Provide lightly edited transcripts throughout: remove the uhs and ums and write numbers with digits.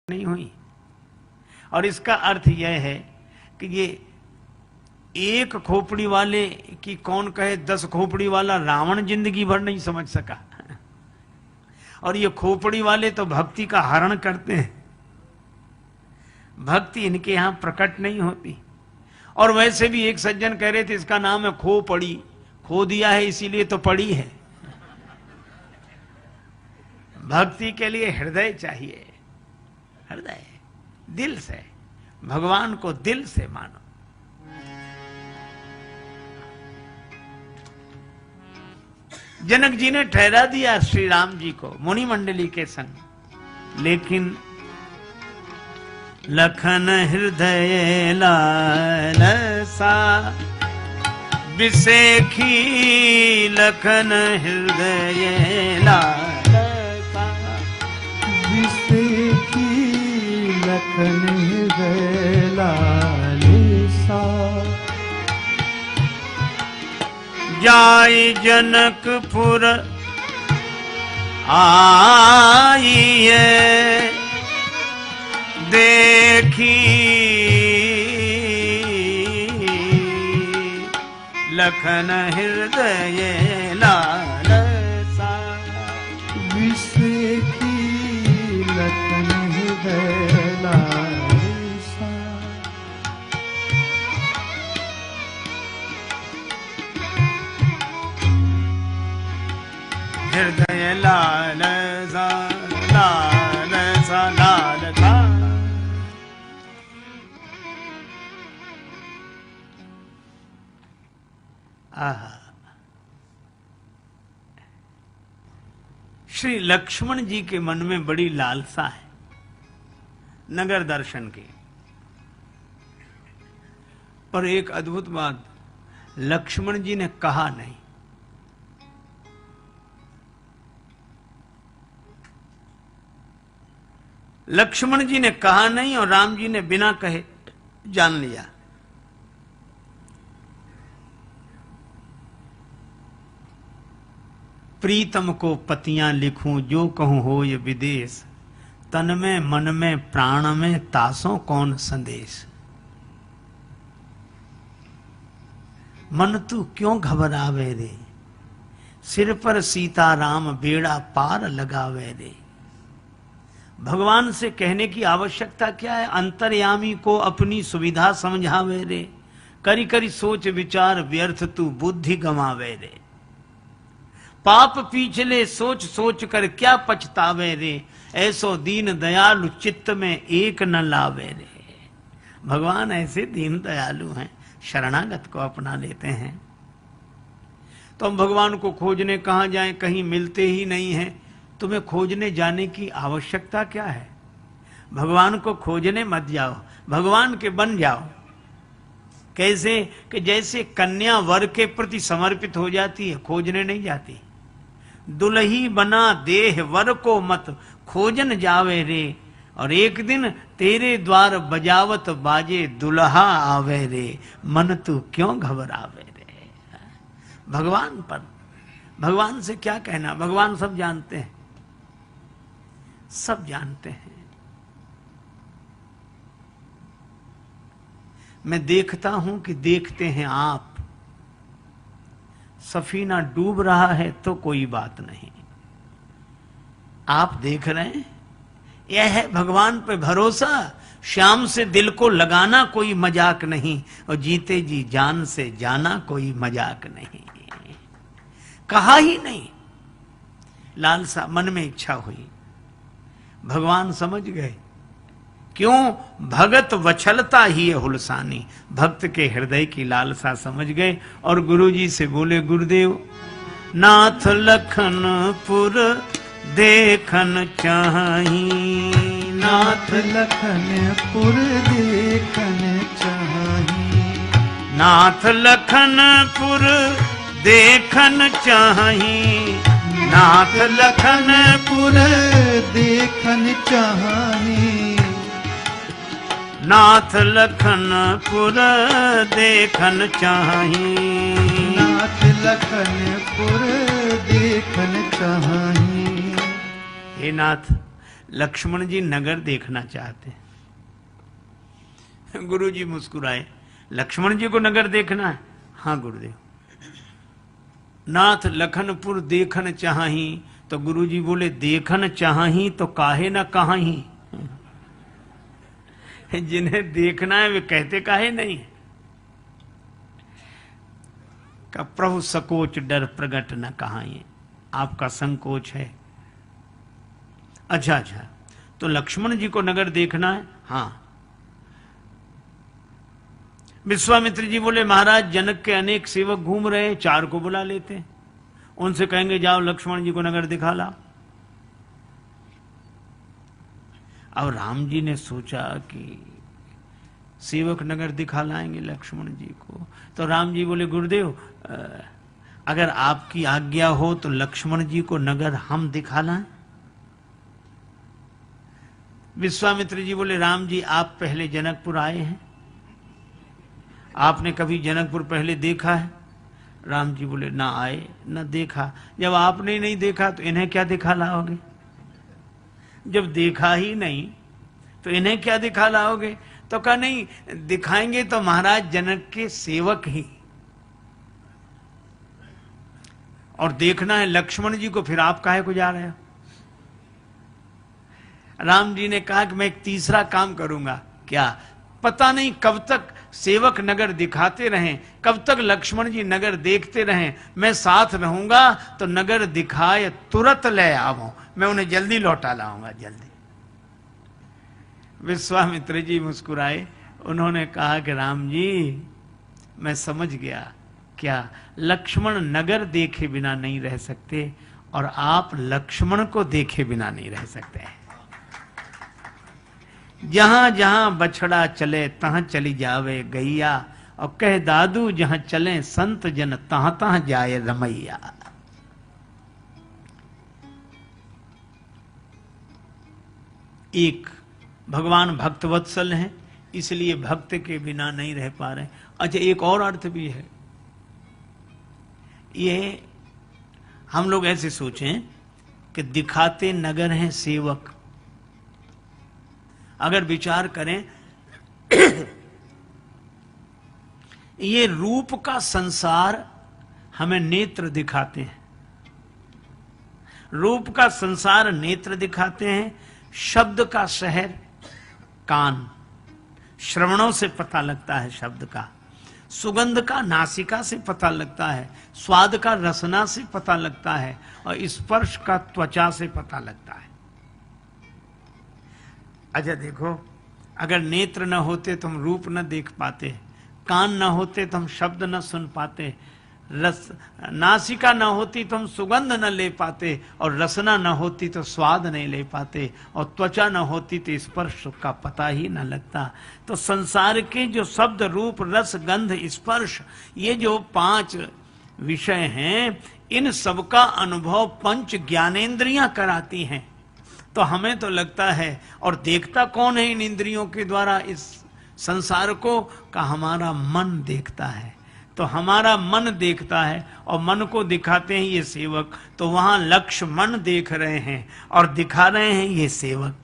नहीं हुई। और इसका अर्थ यह है कि ये एक खोपड़ी वाले की कौन कहे 10 खोपड़ी वाला रावण जिंदगी भर नहीं समझ सका। और ये खोपड़ी वाले तो भक्ति का हरण करते हैं, भक्ति इनके यहां प्रकट नहीं होती। और वैसे भी एक सज्जन कह रहे थे इसका नाम है खो पड़ी, खो दिया है इसीलिए तो पड़ी है। भक्ति के लिए हृदय चाहिए, हृदय, दिल से भगवान को दिल से मानो। जनक जी ने ठहरा दिया श्री राम जी को मुनि मंडली के संग, लेकिन लखन हृदय लालसा बिसेखी, लखन हृदय लालसा बिसेखी, लखन हृदय लालसा। जाय जनकपुर आइए, देखी लखन हृदय लालसा। बिसेखी, लखन हृदय लालसा। हृदय लालसा, लालसा, लालसा। श्री लक्ष्मण जी के मन में बड़ी लालसा है नगर दर्शन की। पर एक अद्भुत बात, लक्ष्मण जी ने कहा नहीं। लक्ष्मण जी ने कहा नहीं और राम जी ने बिना कहे जान लिया। प्रीतम को पतियां लिखूं जो कहूं हो ये विदेश, तन में मन में प्राण में तासों कौन संदेश। मन तू क्यों घबरावे रे, सिर पर सीता राम बेड़ा पार लगावे रे। भगवान से कहने की आवश्यकता क्या है, अंतर्यामी को अपनी सुविधा समझावे रे। करी करी सोच विचार व्यर्थ तू बुद्धि गंवावे रे। पाप पीछले सोच सोच कर क्या पछतावे रे, ऐसो दीन दयालु चित्त में एक न लावे रे। भगवान ऐसे दीन दयालु हैं, शरणागत को अपना लेते हैं। तो हम भगवान को खोजने कहां जाएं, कहीं मिलते ही नहीं हैं। तुम्हें खोजने जाने की आवश्यकता क्या है? भगवान को खोजने मत जाओ, भगवान के बन जाओ। कैसे कि जैसे कन्या वर के प्रति समर्पित हो जाती है, खोजने नहीं जाती। दुल्ही बना देह वर को मत, खोजन जावे रे। और एक दिन तेरे द्वार बजावत बाजे दुल्हा आवे रे। मन तू क्यों घबरावे रे। भगवान पर, भगवान से क्या कहना, भगवान सब जानते हैं, सब जानते हैं। मैं देखता हूं कि देखते हैं आप। सफीना डूब रहा है तो कोई बात नहीं, आप देख रहे हैं। यह है भगवान पे भरोसा। श्याम से दिल को लगाना कोई मजाक नहीं, और जीते जी जान से जाना कोई मजाक नहीं। कहा ही नहीं, लालसा मन में इच्छा हुई। भगवान समझ गए। क्यों? भगत वछलता ही है हुलसानी। भक्त के हृदय की लालसा समझ गए और गुरुजी से बोले, गुरुदेव नाथ लखनपुर देखन चाही। नाथ लखनपुर देखन चाही। नाथ लखनपुर देखन चाही। नाथ लखनपुर देखन चाही। नाथ लखनपुर देखन चाही। नाथ लखनपुर देखन चाही। हे नाथ, लक्ष्मण जी नगर देखना चाहते हैं। गुरु जी मुस्कुराए, लक्ष्मण जी को नगर देखना है? हाँ गुरुदेव। नाथ लखनपुर देखन चाही, तो गुरु जी बोले देखन चाही तो काहे ना कहाही। जिन्हें देखना है वे कहते काहे नहीं। का प्रभु सकोच डर प्रगट न कहाई, आपका संकोच है। अच्छा, तो लक्ष्मण जी को नगर देखना है? हाँ। विश्वामित्र जी बोले महाराज जनक के अनेक सेवक घूम रहे हैं, 4 को बुला लेते हैं, उनसे कहेंगे जाओ लक्ष्मण जी को नगर दिखा ला। अब राम जी ने सोचा कि सेवक नगर दिखा लाएंगे लक्ष्मण जी को, तो राम जी बोले गुरुदेव अगर आपकी आज्ञा हो तो लक्ष्मण जी को नगर हम दिखा लाएं। विश्वामित्र जी बोले राम जी आप पहले जनकपुर आए हैं, आपने कभी जनकपुर पहले देखा है? राम जी बोले ना आए ना देखा। जब आपने नहीं देखा तो इन्हें क्या दिखा लाओगे? जब देखा ही नहीं तो इन्हें क्या दिखा लाओगे? तो कहा नहीं, दिखाएंगे तो महाराज जनक के सेवक ही, और देखना है लक्ष्मण जी को, फिर आप काहे को जा रहे हो? राम जी ने कहा कि मैं एक तीसरा काम करूंगा। क्या? पता नहीं कब तक सेवक नगर दिखाते रहें, कब तक लक्ष्मण जी नगर देखते रहें, मैं साथ रहूंगा तो नगर दिखाए तुरंत ले आवो, मैं उन्हें जल्दी लौटा लाऊंगा, जल्दी। विश्वामित्र जी मुस्कुराए, उन्होंने कहा कि राम जी मैं समझ गया, क्या लक्ष्मण नगर देखे बिना नहीं रह सकते और आप लक्ष्मण को देखे बिना नहीं रह सकते। जहां जहां बछड़ा चले तहां चली जावे गैया, और कह दादू जहां चले संत जन तहां तहां जाए रमैया। एक भगवान भक्तवत्सल हैं, इसलिए भक्त के बिना नहीं रह पा रहे। अच्छा, एक और अर्थ भी है। ये हम लोग ऐसे सोचें कि दिखाते नगर हैं सेवक, अगर विचार करें ये रूप का संसार हमें नेत्र दिखाते हैं, रूप का संसार नेत्र दिखाते हैं, शब्द का शहर कान, श्रवणों से पता लगता है शब्द का, सुगंध का नासिका से पता लगता है, स्वाद का रसना से पता लगता है, और स्पर्श का त्वचा से पता लगता है। अच्छा देखो, अगर नेत्र न होते तो हम रूप न देख पाते, कान न होते तो हम शब्द न सुन पाते, रस नासिका न होती तो हम सुगंध न ले पाते, और रसना न होती तो स्वाद नहीं ले पाते, और त्वचा न होती तो स्पर्श का पता ही न लगता। तो संसार के जो शब्द रूप रस गंध स्पर्श, ये जो 5 विषय हैं, इन सबका अनुभव पंच ज्ञानेंद्रियां कराती हैं। तो हमें तो लगता है, और देखता कौन है इन इंद्रियों के द्वारा इस संसार को? का हमारा मन देखता है। तो हमारा मन देखता है और मन को दिखाते हैं ये सेवक, तो वहां लक्ष्य मन देख रहे हैं और दिखा रहे हैं ये सेवक।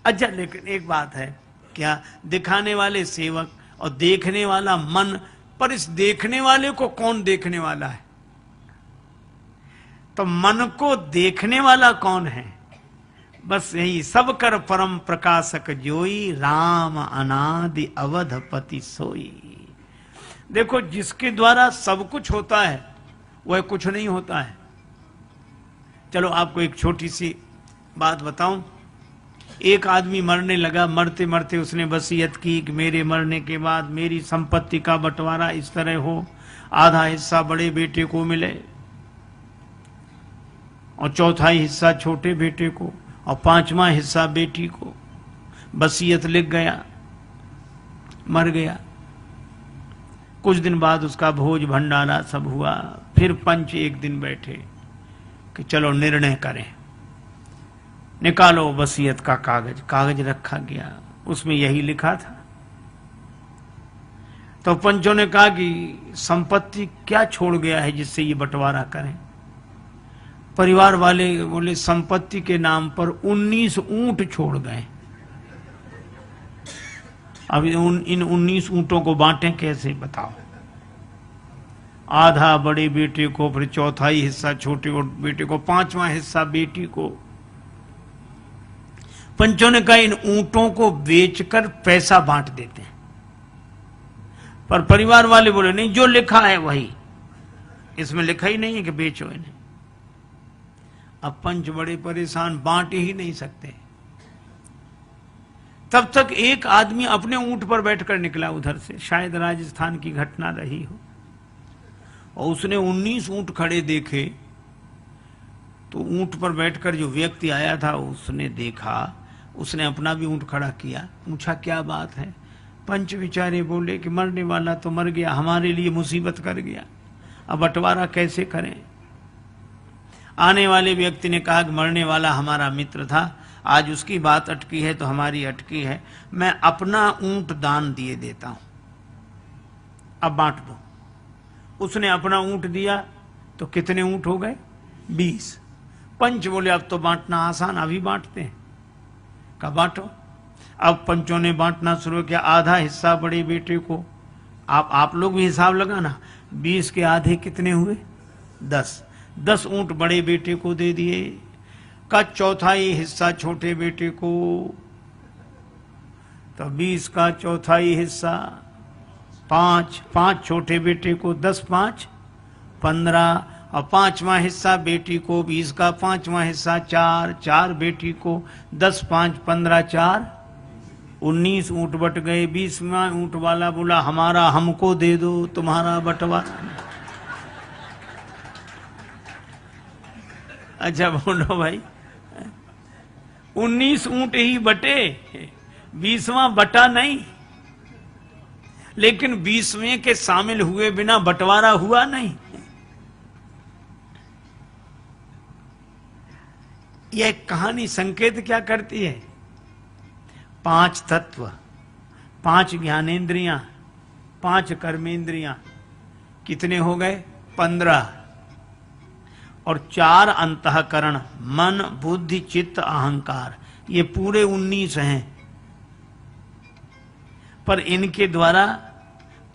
अच्छा, लेकिन एक बात है, क्या दिखाने वाले सेवक और देखने वाला मन, पर इस देखने वाले को कौन देखने वाला है? तो मन को देखने वाला कौन है? बस यही, सब कर परम प्रकाशक जोई, राम अनादि अवधपति सोई। देखो, जिसके द्वारा सब कुछ होता है वह कुछ नहीं होता है। चलो आपको एक छोटी सी बात बताऊं। एक आदमी मरने लगा, मरते मरते उसने वसीयत की कि मेरे मरने के बाद मेरी संपत्ति का बंटवारा इस तरह हो, आधा हिस्सा बड़े बेटे को मिले और चौथाई हिस्सा छोटे बेटे को और 5वां हिस्सा बेटी को। वसीयत लिख गया, मर गया। कुछ दिन बाद उसका भोज भंडारा सब हुआ। फिर पंच एक दिन बैठे कि चलो निर्णय करें, निकालो वसीयत का कागज। कागज रखा गया, उसमें यही लिखा था। तो पंचों ने कहा कि संपत्ति क्या छोड़ गया है जिससे ये बंटवारा करें? परिवार वाले बोले संपत्ति के नाम पर 19 ऊंट छोड़ गए। अब इन 19 ऊंटों को बांटें कैसे बताओ? आधा बड़े बेटे को, फिर चौथाई हिस्सा छोटे बेटे को, 5वां हिस्सा बेटी को। पंचों ने कहा इन ऊंटों को बेचकर पैसा बांट देते हैं। पर परिवार वाले बोले नहीं, जो लिखा है वही, इसमें लिखा ही नहीं है कि बेचो इन्हें। अब पंच बड़े परेशान, बांट ही नहीं सकते। तब तक एक आदमी अपने ऊंट पर बैठकर निकला उधर से, शायद राजस्थान की घटना रही हो, और उसने 19 ऊंट खड़े देखे। तो ऊंट पर बैठकर जो व्यक्ति आया था उसने देखा, उसने अपना भी ऊंट खड़ा किया, पूछा क्या बात है? पंच विचारे बोले कि मरने वाला तो मर गया, हमारे लिए मुसीबत कर गया, अब बंटवारा कैसे करें? आने वाले व्यक्ति ने कहा कि मरने वाला हमारा मित्र था, आज उसकी बात अटकी है तो हमारी अटकी है, मैं अपना ऊंट दान दिए देता हूं, अब बांट दो। उसने अपना ऊंट दिया तो कितने ऊंट हो गए? 20। पंच बोले अब तो बांटना आसान, अभी बांटते हैं। कब बांटो? अब पंचों ने बांटना शुरू किया। आधा हिस्सा बड़े बेटे को, आप लोग भी हिसाब लगाना, 20 के आधे कितने हुए? 10। 10 ऊंट बड़े बेटे को दे दिए। का चौथाई हिस्सा छोटे बेटे को, तो 20 का चौथाई हिस्सा 5 छोटे बेटे को, 10 5 15, और 5वां हिस्सा बेटी को, 20 का 5वां हिस्सा 4 बेटी को, 10 5 15 4 19 ऊंट बट गए। 20वां ऊंट वाला बोला हमारा हमको दे दो, तुम्हारा बंटवारा। अच्छा बोलो भाई, 19 ऊंट ही बटे, 20वां बटा नहीं, लेकिन 20वें के शामिल हुए बिना बंटवारा हुआ नहीं। यह कहानी संकेत क्या करती है? 5 तत्व, 5 ज्ञानेंद्रियां, 5 कर्मेंद्रियां, कितने हो गए? 15, और 4 अंतःकरण, मन बुद्धि चित्त अहंकार, ये पूरे 19 हैं। पर इनके द्वारा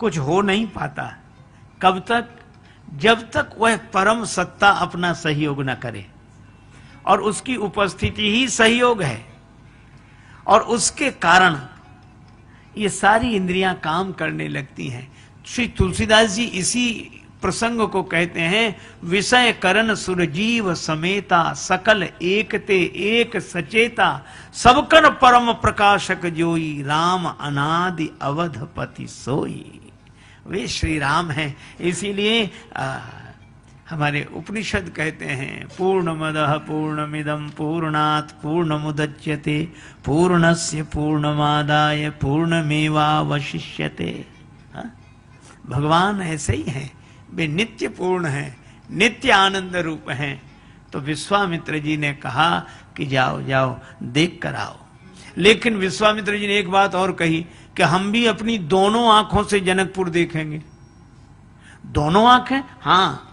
कुछ हो नहीं पाता। कब तक? जब तक वह परम सत्ता अपना सहयोग न करे, और उसकी उपस्थिति ही सहयोग है, और उसके कारण ये सारी इंद्रियां काम करने लगती हैं। श्री तुलसीदास जी इसी प्रसंग को कहते हैं, विषय करण सुरजीव समेता, सकल एकते एक सचेता, सबकर परम प्रकाशक जोई, राम अनादि अवधपति सोई। वे श्री राम हैं। इसीलिए हमारे उपनिषद कहते हैं, पूर्णमदः पूर्णमिदं पूर्णात् पूर्णमुदच्यते पूर्णस्य पूर्णमादाय पूर्णमेवावशिष्यते। भगवान ऐसे ही हैं, वे नित्य पूर्ण हैं, नित्य आनंद रूप हैं। तो विश्वामित्र जी ने कहा कि जाओ जाओ देख कर आओ। लेकिन विश्वामित्र जी ने एक बात और कही कि हम भी अपनी दोनों आंखों से जनकपुर देखेंगे। दोनों आंखें? हाँ।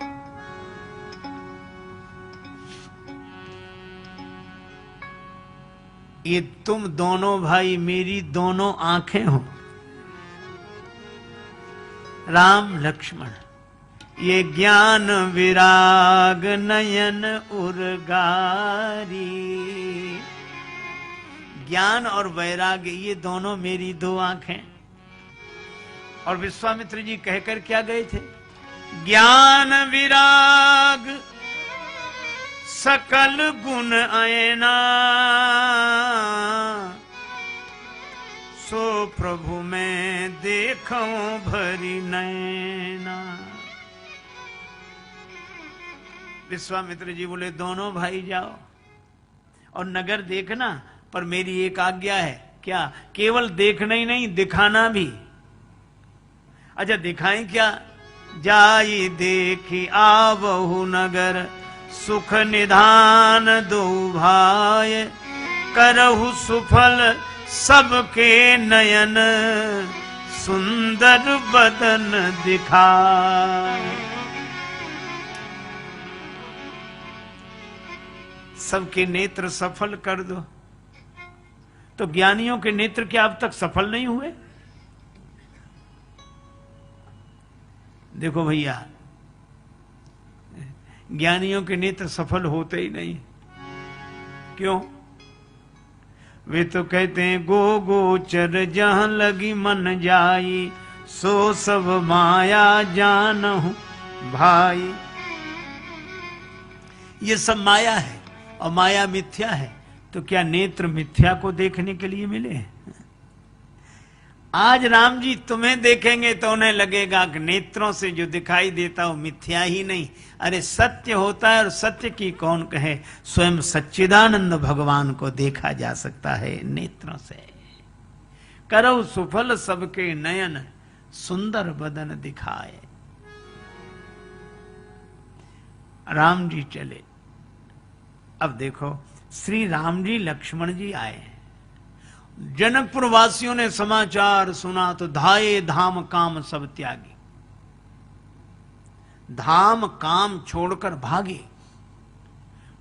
ये तुम दोनों भाई मेरी दोनों आंखें हो, राम लक्ष्मण। ये ज्ञान विराग नयन उर्गारी, ज्ञान और वैराग ये दोनों मेरी 2 आंखें। और विश्वामित्र जी कहकर क्या गए थे? ज्ञान विराग सकल गुण आयना, सो प्रभु मैं देखूं भरी नैना। विश्वामित्र जी बोले दोनों भाई जाओ और नगर देखना, पर मेरी एक आज्ञा है। क्या? केवल देखना ही नहीं, दिखाना भी। अच्छा दिखाएं क्या? जाई देखी आवहु नगर, सुख निधान दो भाई, करहु सुफल सबके नयन, सुंदर बदन दिखाए। सबके नेत्र सफल कर दो। तो ज्ञानियों के नेत्र क्या अब तक सफल नहीं हुए? देखो भैया, ज्ञानियों के नेत्र सफल होते ही नहीं। क्यों? वे तो कहते हैं गो गोचर जहां लगी मन जाई, सो सब माया जानहु भाई। ये सब माया है और माया मिथ्या है। तो क्या नेत्र मिथ्या को देखने के लिए मिले हैं? आज राम जी तुम्हें देखेंगे तो उन्हें लगेगा कि नेत्रों से जो दिखाई देता वो मिथ्या ही नहीं, अरे सत्य होता है। और सत्य की कौन कहे? स्वयं सच्चिदानंद भगवान को देखा जा सकता है नेत्रों से। करौ सुफल सबके नयन, सुंदर बदन दिखाए। राम जी चले। अब देखो, श्री राम जी लक्ष्मण जी आए। जनकपुर वासियों ने समाचार सुना तो धाये धाम काम सब त्यागी, धाम काम छोड़कर भागे,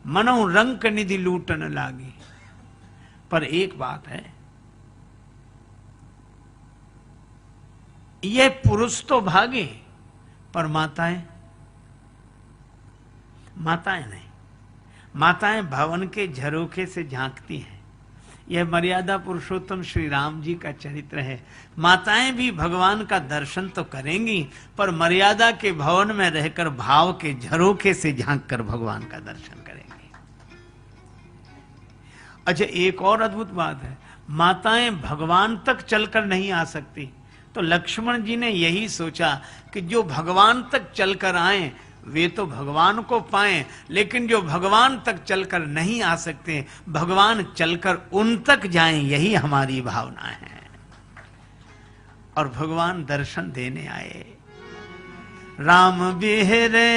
मनो रंक निधि लूटन लागे। पर एक बात है, ये पुरुष तो भागे पर माताएं नहीं। माताएं भवन के झरोखे से झांकती हैं। यह मर्यादा पुरुषोत्तम श्री राम जी का चरित्र है। माताएं भी भगवान का दर्शन तो करेंगी, पर मर्यादा के भवन में रहकर भाव के झरोखे से झांककर भगवान का दर्शन करेंगी। अच्छा, एक और अद्भुत बात है, माताएं भगवान तक चलकर नहीं आ सकती। तो लक्ष्मण जी ने यही सोचा कि जो भगवान तक चलकर आए वे तो भगवान को पाएं, लेकिन जो भगवान तक चलकर नहीं आ सकते, भगवान चलकर उन तक जाएं, यही हमारी भावना है। और भगवान दर्शन देने आए। राम बिहरे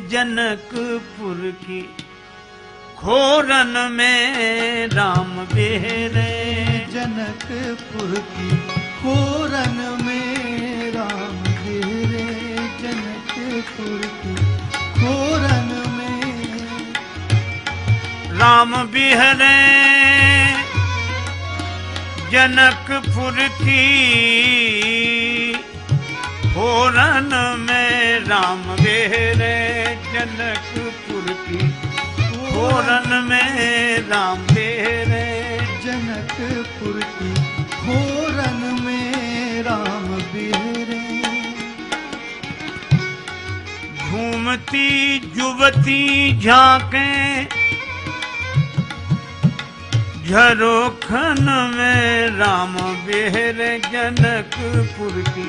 जनकपुर की खोरन में, राम बिहरे जनकपुर की खोरन में, राम बिहरे जनकपुर की खोरन में। राम बिहरे जनकपुर की खोरन में, राम बिहरे जनकपुर की खोरन में, राम बिहरे जनकपुर की खोरन में, राम बिहरे। घूमती युवती झांके झरोखन में, राम बिहरे जनकपुर की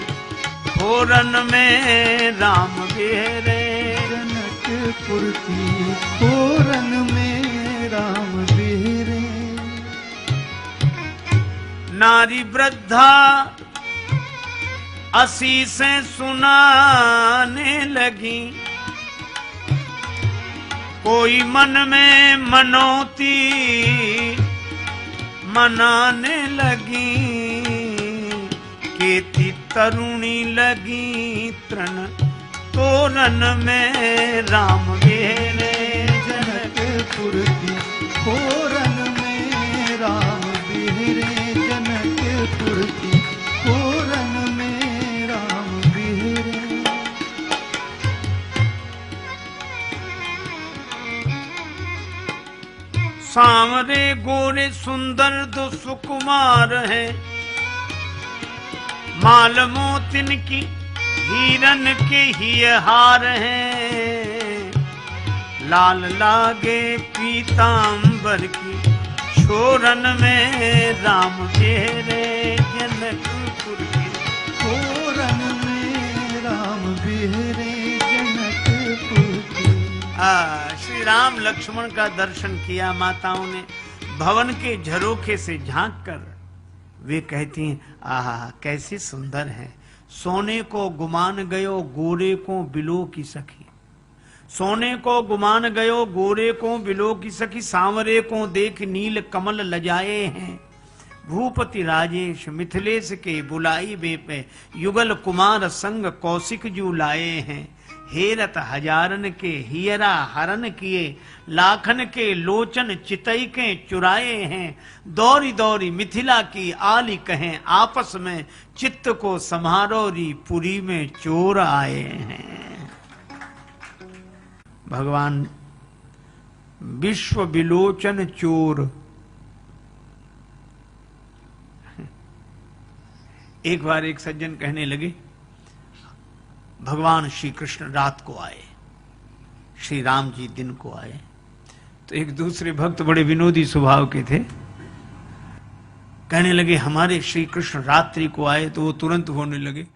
खोरन में, राम बिहरे जनकपुर की खोरन में, राम बिहरे। नारी वृद्धा असीसें सुनाने लगी, कोई मन में मनौती मनाने लगी, केती तरुणी लगी तृण तोरण में, राम बिहरे जनकपुर की खोरन में, राम बिहरे जनकपुर की खोरन में, राम बिहरे। सांवरे गोरे सुंदर दो सुकुमार है, माल मोतिन की हिरन के ही हार हैं, लाल लागे पीतांबर की छोरन में, राम बिहरे जनकपुर की खोरन में, राम बिहरे जनकपुर की। श्री राम लक्ष्मण का दर्शन किया माताओं ने भवन के झरोखे से झांककर। वे कहती हैं, आहा कैसी सुंदर है, सोने को गुमान गयो गोरे को बिलो की सखी, सोने को गुमान गयो गोरे को बिलो की सखी, सांवरे को देख नील कमल लजाए हैं, भूपति राजेश मिथिलेश के बुलाई बे पे, युगल कुमार संग कौशिक जू लाए हैं, हेरत हजारन के हियरा हरन किए, लाखन के लोचन चितई के चुराए हैं। दौरी दौरी मिथिला की आली कहें, आपस में चित्त को समारोरी पुरी में चोर आए हैं। भगवान विश्व विलोचन चोर। एक बार एक सज्जन कहने लगे, भगवान श्री कृष्ण रात को आए, श्री राम जी दिन को आए। तो एक दूसरे भक्त बड़े विनोदी स्वभाव के थे, कहने लगे हमारे श्री कृष्ण रात्रि को आए। तो वो तुरंत होने लगे,